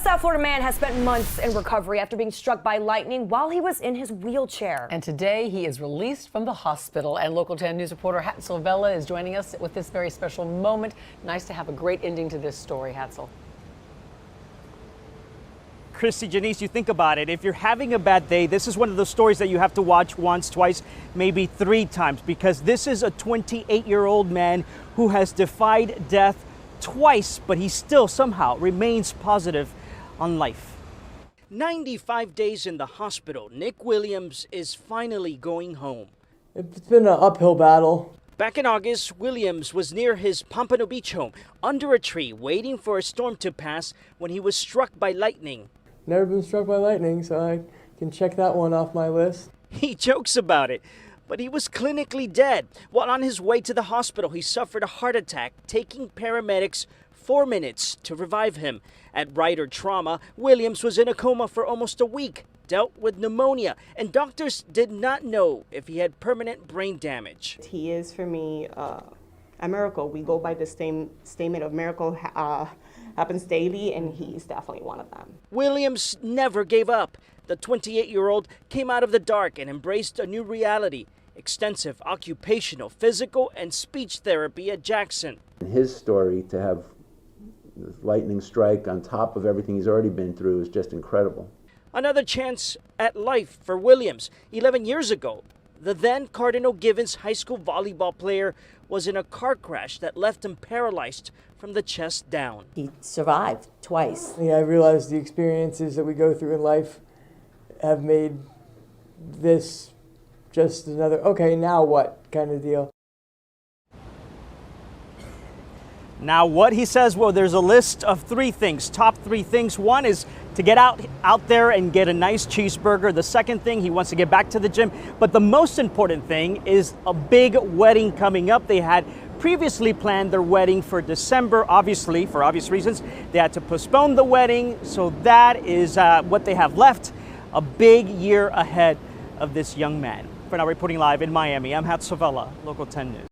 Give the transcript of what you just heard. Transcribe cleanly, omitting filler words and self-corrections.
South Florida man has spent months in recovery after being struck by lightning while he was in his wheelchair. And today he is released from the hospital. And Local 10 News reporter Hatzel Vela is joining us with this very special moment. Nice to have a great ending to this story, Hatzel. Christy, Janice, you think about it. If you're having a bad day, this is one of those stories that you have to watch once, twice, maybe 3 times, because this is a 28-year-old man who has defied death twice, but he still somehow remains positive on life. 95 days in the hospital, Nick Williams is finally going home. It's been an uphill battle. Back in August, Williams was near his Pompano Beach home, under a tree, waiting for a storm to pass when he was struck by lightning. Never been struck by lightning, so I can check that one off my list. He jokes about it, but he was clinically dead. While on his way to the hospital, he suffered a heart attack, taking paramedics 4 minutes to revive him. At Ryder Trauma, Williams was in a coma for almost a week, dealt with pneumonia, and doctors did not know if he had permanent brain damage. He is, for me, a miracle. We go by the same statement of miracle happens daily, and he's definitely one of them. Williams never gave up. The 28-year-old came out of the dark and embraced a new reality: extensive occupational, physical, and speech therapy at Jackson. His story, to have the lightning strike on top of everything he's already been through, is just incredible. Another chance at life for Williams. 11 years ago, the then Cardinal Givens High School volleyball player was in a car crash that left him paralyzed from the chest down. He survived twice. Yeah, I realized the experiences that we go through in life have made this just another, okay, now what kind of deal. Now what? He says, well, there's a list of 3 things, top 3 things. One is to get out there and get a nice cheeseburger. The second thing, he wants to get back to the gym. But the most important thing is a big wedding coming up. They had previously planned their wedding for December, obviously, for obvious reasons. They had to postpone the wedding, so that is what they have left. A big year ahead of this young man. For now, reporting live in Miami, I'm Hatzel Vela, Local 10 News.